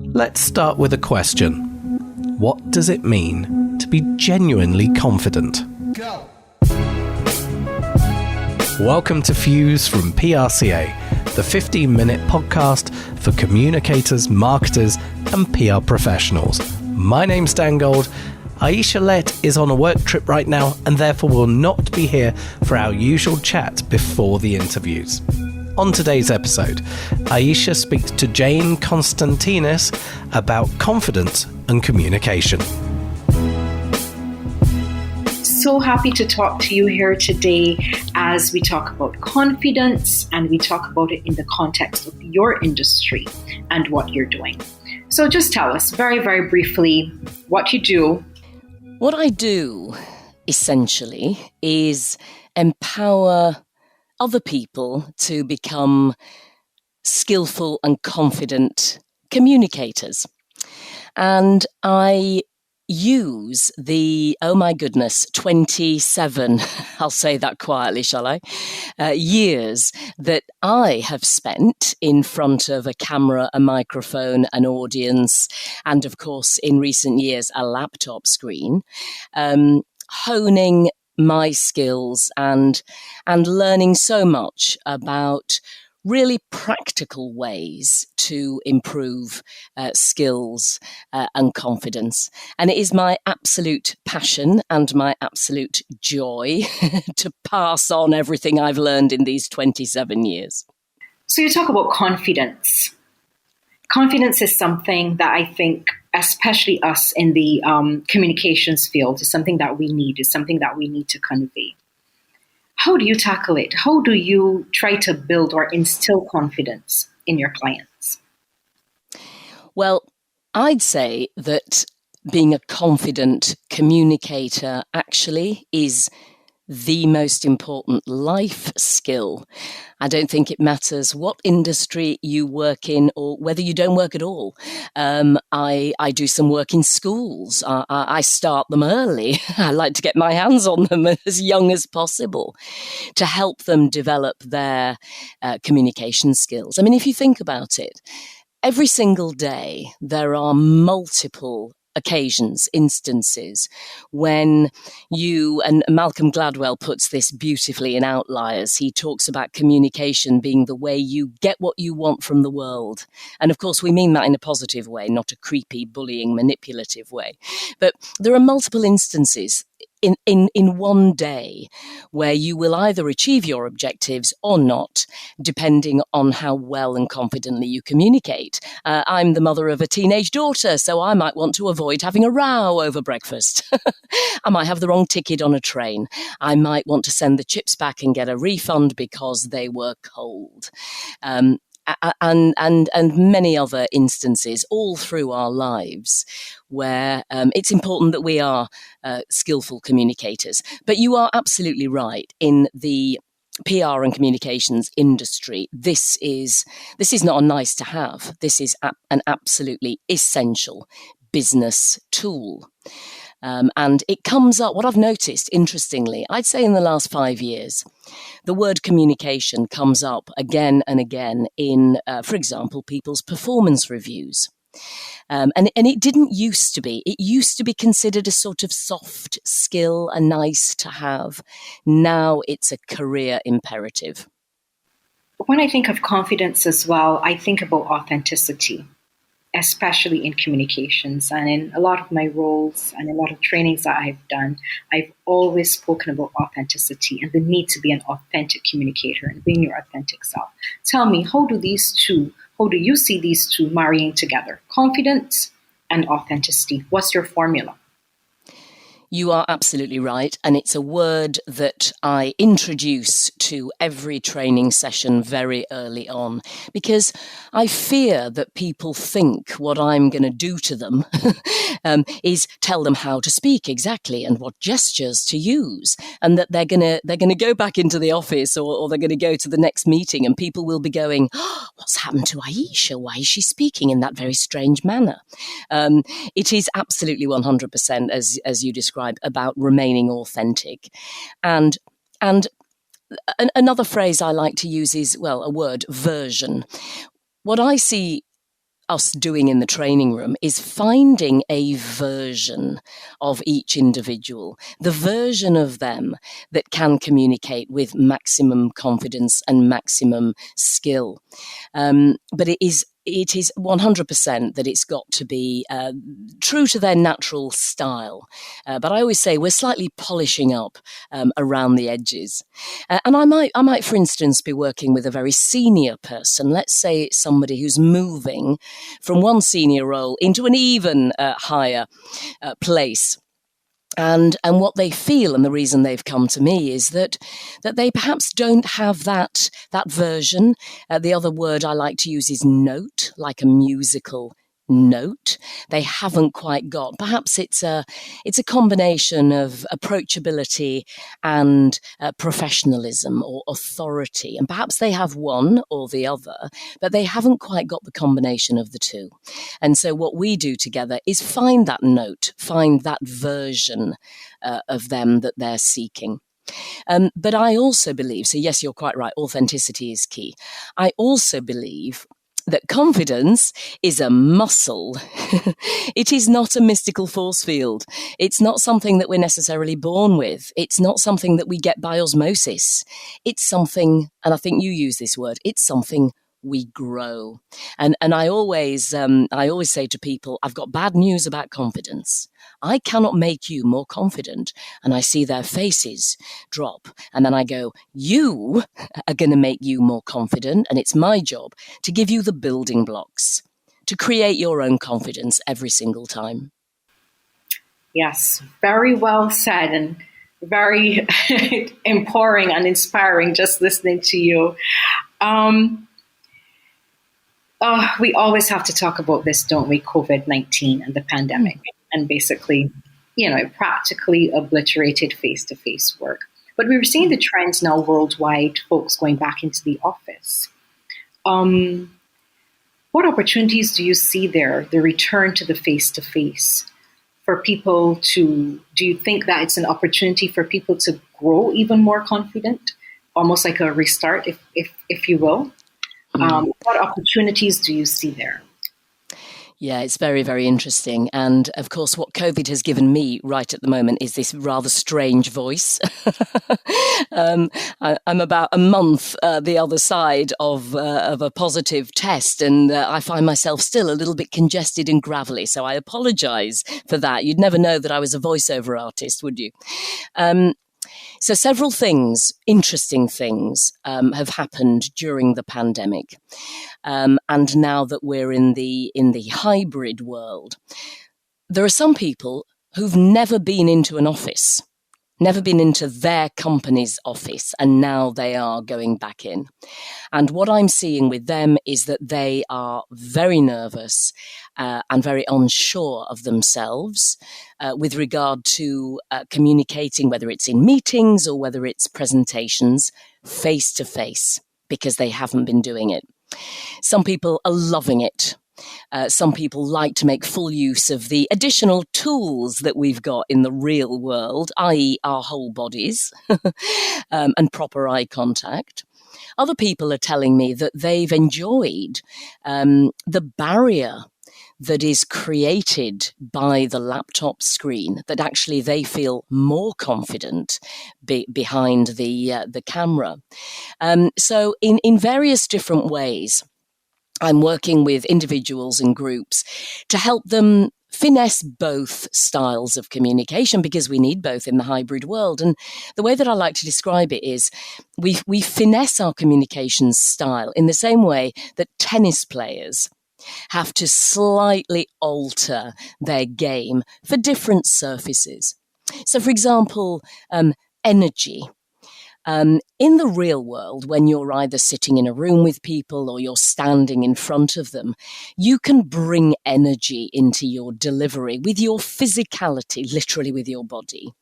Let's start with a question. What does it mean to be genuinely confident? Go! Welcome to Fuse from PRCA, the 15-minute podcast for communicators, marketers, and PR professionals. My name's Dan Gold. Aisha Lett is on a work trip right now and therefore will not be here for our usual chat before the interviews. On today's episode, Aisha speaks to Jane Constantinis about confidence and communication. So happy to talk to you here today as we talk about confidence, and we talk about it in the context of your industry and what you're doing. So just tell us very, very briefly what you do. What I do, essentially, is empower other people to become skillful and confident communicators. And I use the, 27, I'll say that quietly, shall I, years that I have spent in front of a camera, a microphone, an audience, and of course, in recent years, a laptop screen, honing my skills and learning so much about really practical ways to improve skills and confidence. And it is my absolute passion and my absolute joy to pass on everything I've learned in these 27 years. So you talk about confidence. Confidence is something that I think, especially us in the communications field, is something that we need, to convey. How do you tackle it? How do you try to build or instill confidence in your clients? Well, I'd say that being a confident communicator actually is the most important life skill. I don't think it matters what industry you work in or whether you don't work at all. I do some work in schools. I start them early. I like to get my hands on them as young as possible to help them develop their communication skills. I mean, if you think about it, every single day there are multiple occasions, instances when you, and Malcolm Gladwell puts this beautifully in Outliers. He talks about communication being the way you get what you want from the world. And of course, we mean that in a positive way, not a creepy, bullying, manipulative way. But there are multiple instances in one day where you will either achieve your objectives or not, depending on how well and confidently you communicate. I'm the mother of a teenage daughter, so I might want to avoid having a row over breakfast. I might have the wrong ticket on a train. I might want to send the chips back and get a refund because they were cold. And many other instances all through our lives where it's important that we are skillful communicators. But you are absolutely right. In the PR and communications industry, this is not a nice to have. This is an absolutely essential business tool. And it comes up, what I've noticed, interestingly, I'd say in the last 5 years, the word communication comes up again and again in, for example, people's performance reviews. And it didn't used to be. It used to be considered a sort of soft skill, a nice to have. Now it's a career imperative. When I think of confidence as well, I think about authenticity, especially in communications. And in a lot of my roles and a lot of trainings that I've done, I've always spoken about authenticity and the need to be an authentic communicator and being your authentic self. Tell me, how do you see these two marrying together? Confidence and authenticity. What's your formula? You are absolutely right. And it's a word that I introduce to every training session very early on, because I fear that people think what I'm going to do to them is tell them how to speak exactly and what gestures to use, and that they're going to go back into the office or they're going to go to the next meeting and people will be going, oh, what's happened to Aisha? Why is she speaking in that very strange manner? It is absolutely 100%, as you described, about remaining authentic. And another phrase I like to use is, well, a word, version. What I see us doing in the training room is finding a version of each individual, the version of them that can communicate with maximum confidence and maximum skill. But it is 100% that it's got to be true to their natural style. But I always say we're slightly polishing up around the edges. And I might, for instance, be working with a very senior person. Let's say it's somebody who's moving from one senior role into an even higher place. And what they feel, and the reason they've come to me, is that they perhaps don't have that version. The other word I like to use is note, like a musical note. They haven't quite got. Perhaps it's a combination of approachability and professionalism or authority, and perhaps they have one or the other, but they haven't quite got the combination of the two. And so what we do together is find that note, find that version of them that they're seeking. But I also believe, so yes, you're quite right, authenticity is key. I also believe that confidence is a muscle. It is not a mystical force field. It's not something that we're necessarily born with. It's not something that we get by osmosis. It's something, and I think you use this word, it's something we grow. And I always say to people, I've got bad news about confidence. I cannot make you more confident. And I see their faces drop. And then I go, you are going to make you more confident. And it's my job to give you the building blocks to create your own confidence every single time. Yes, very well said, and very empowering and inspiring just listening to you. We always have to talk about this, don't we? COVID-19 and the pandemic, and basically, practically obliterated face-to-face work. But we were seeing the trends now worldwide, folks going back into the office. What opportunities do you see there, the return to the face-to-face, for people to, do you think that it's an opportunity for people to grow even more confident, almost like a restart, if you will? What opportunities do you see there? Yeah, it's very, very interesting. And of course, what COVID has given me right at the moment is this rather strange voice. I'm about a month the other side of a positive test, and I find myself still a little bit congested and gravelly. So I apologize for that. You'd never know that I was a voiceover artist, would you? So several things, interesting things, have happened during the pandemic. And now that we're in the hybrid world, there are some people who've never been into an office, never been into their company's office, and now they are going back in. And what I'm seeing with them is that they are very nervous and very unsure of themselves with regard to communicating, whether it's in meetings or whether it's presentations, face to face, because they haven't been doing it. Some people are loving it. Some people like to make full use of the additional tools that we've got in the real world, i.e. our whole bodies and proper eye contact. Other people are telling me that they've enjoyed the barrier that is created by the laptop screen, that actually they feel more confident behind the camera. So in various different ways, I'm working with individuals and groups to help them finesse both styles of communication, because we need both in the hybrid world. And the way that I like to describe it is we finesse our communications style in the same way that tennis players have to slightly alter their game for different surfaces. So, for example, energy. In the real world, when you're either sitting in a room with people or you're standing in front of them, you can bring energy into your delivery with your physicality, literally with your body.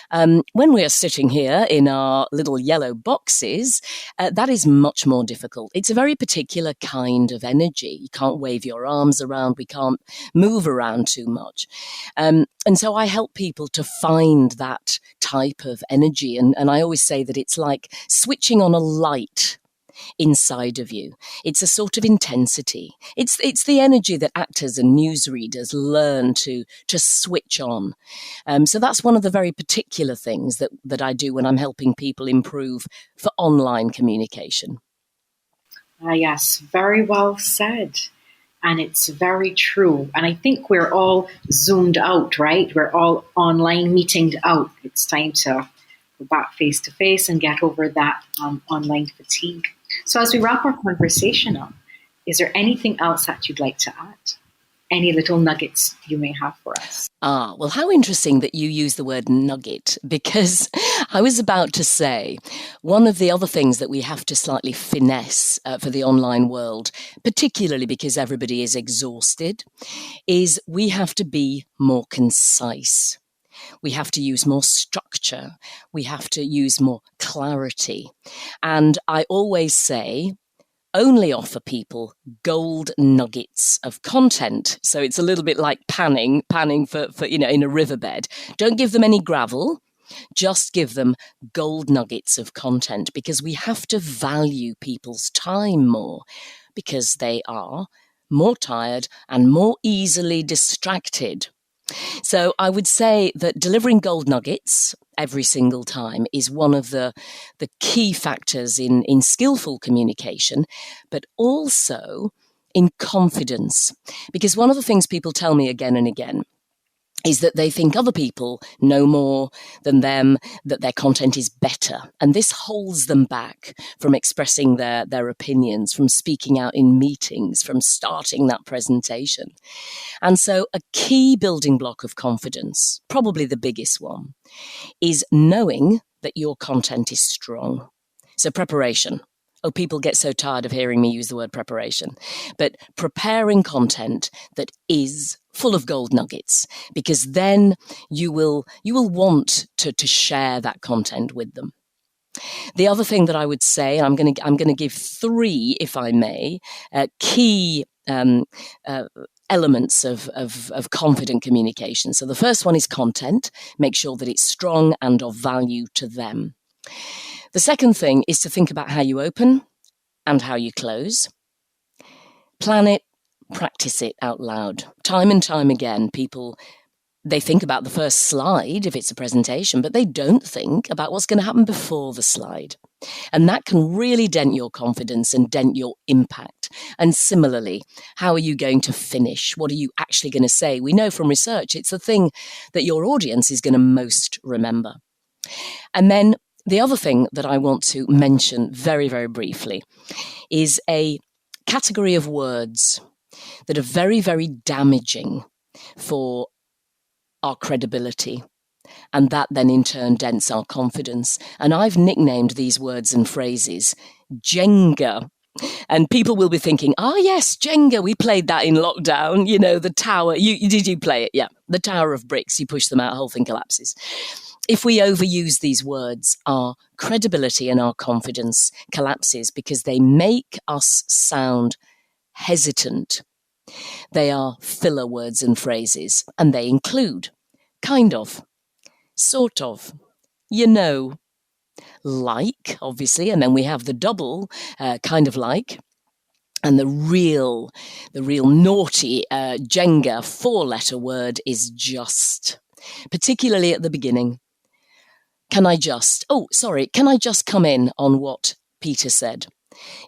When we are sitting here in our little yellow boxes, that is much more difficult. It's a very particular kind of energy. You can't wave your arms around. We can't move around too much. And so I help people to find that type of energy. And I always say that it's like switching on a light inside of you. It's a sort of intensity. It's the energy that actors and newsreaders learn to switch on. So that's one of the very particular things that I do when I'm helping people improve for online communication. Yes, very well said. And it's very true. And I think we're all zoomed out, right? We're all online meetinged out. It's time to go back face to face and get over that online fatigue. So as we wrap our conversation up, is there anything else that you'd like to add? Any little nuggets you may have for us? Well, how interesting that you use the word nugget, because I was about to say one of the other things that we have to slightly finesse for the online world, particularly because everybody is exhausted, is we have to be more concise. We have to use more structure. We have to use more clarity. And I always say, only offer people gold nuggets of content. So it's a little bit like panning for in a riverbed. Don't give them any gravel. Just give them gold nuggets of content, because we have to value people's time more, because they are more tired and more easily distracted. So I would say that delivering gold nuggets every single time is one of the key factors in skillful communication, but also in confidence. Because one of the things people tell me again and again is that they think other people know more than them, that their content is better. And this holds them back from expressing their opinions, from speaking out in meetings, from starting that presentation. And so a key building block of confidence, probably the biggest one, is knowing that your content is strong. So preparation. Oh, people get so tired of hearing me use the word preparation. But preparing content that is full of gold nuggets, because then you will want to share that content with them. The other thing that I would say, and I'm going to give three, if I may, key elements of confident communication. So the first one is content. Make sure that it's strong and of value to them. The second thing is to think about how you open and how you close. Plan it, practice it out loud. Time and time again, people, they think about the first slide if it's a presentation, but they don't think about what's going to happen before the slide. And that can really dent your confidence and dent your impact. And similarly, how are you going to finish? What are you actually going to say? We know from research, it's the thing that your audience is going to most remember. And then the other thing that I want to mention very, very briefly is a category of words that are very, very damaging for our credibility. And that then in turn dents our confidence. And I've nicknamed these words and phrases Jenga. And people will be thinking, yes, Jenga, we played that in lockdown. You know, the tower, did you play it? Yeah, the tower of bricks, you push them out, whole thing collapses. If we overuse these words, our credibility and our confidence collapses, because they make us sound hesitant. They are filler words and phrases, and they include kind of, sort of, you know, like, obviously, and then we have the double kind of like, and the real naughty Jenga 4-letter word is just, particularly at the beginning. Can I just come in on what Peter said?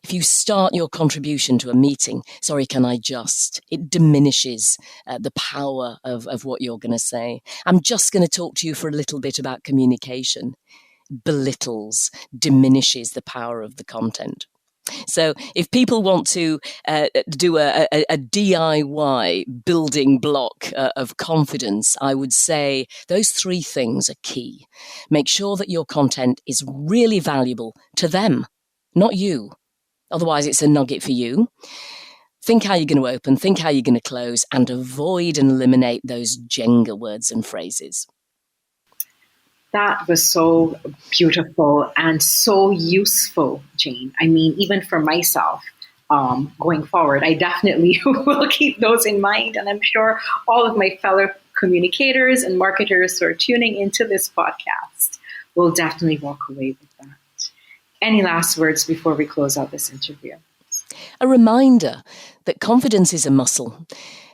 If you start your contribution to a meeting, it diminishes the power of what you're going to say. I'm just going to talk to you for a little bit about communication. Belittles, diminishes the power of the content. So if people want to do a DIY building block of confidence, I would say those three things are key. Make sure that your content is really valuable to them, not you. Otherwise, it's a nugget for you. Think how you're going to open, think how you're going to close, and avoid and eliminate those Jenga words and phrases. That was so beautiful and so useful, Jane. I mean, even for myself, going forward, I definitely will keep those in mind. And I'm sure all of my fellow communicators and marketers who are tuning into this podcast will definitely walk away with that. Any last words before we close out this interview? A reminder that confidence is a muscle.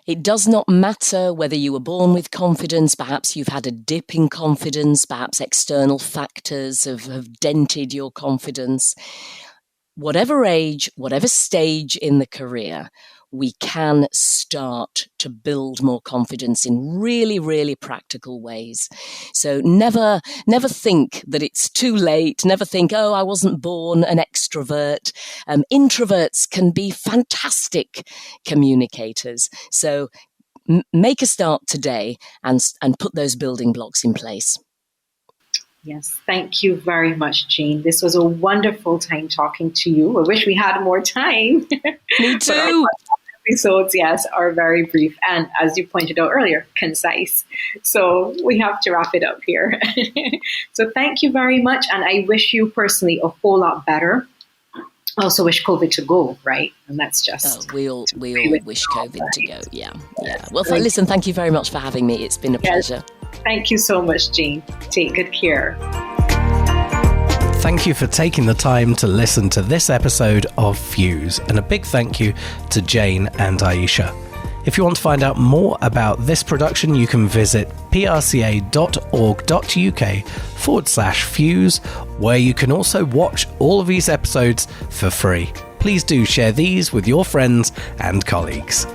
It does not matter whether you were born with confidence, perhaps you've had a dip in confidence, perhaps external factors have dented your confidence. Whatever age, whatever stage in the career, we can start to build more confidence in really, really practical ways. So never think that it's too late. Never think, oh, I wasn't born an extrovert. Introverts can be fantastic communicators. So make a start today and put those building blocks in place. Yes, thank you very much, Jean. This was a wonderful time talking to you. I wish we had more time. Me too. Episodes, yes, are very brief and, as you pointed out earlier, concise. So we have to wrap it up here. So thank you very much. And I wish you personally a whole lot better. I also wish COVID to go, right? And that's just... we all wish COVID to go, yeah. Well, listen, thank you very much for having me. It's been a pleasure. Thank you so much, Jean. Take good care. Thank you for taking the time to listen to this episode of Fuse, and a big thank you to Jane and Aisha. If you want to find out more about this production, you can visit prca.org.uk/Fuse, where you can also watch all of these episodes for free. Please do share these with your friends and colleagues.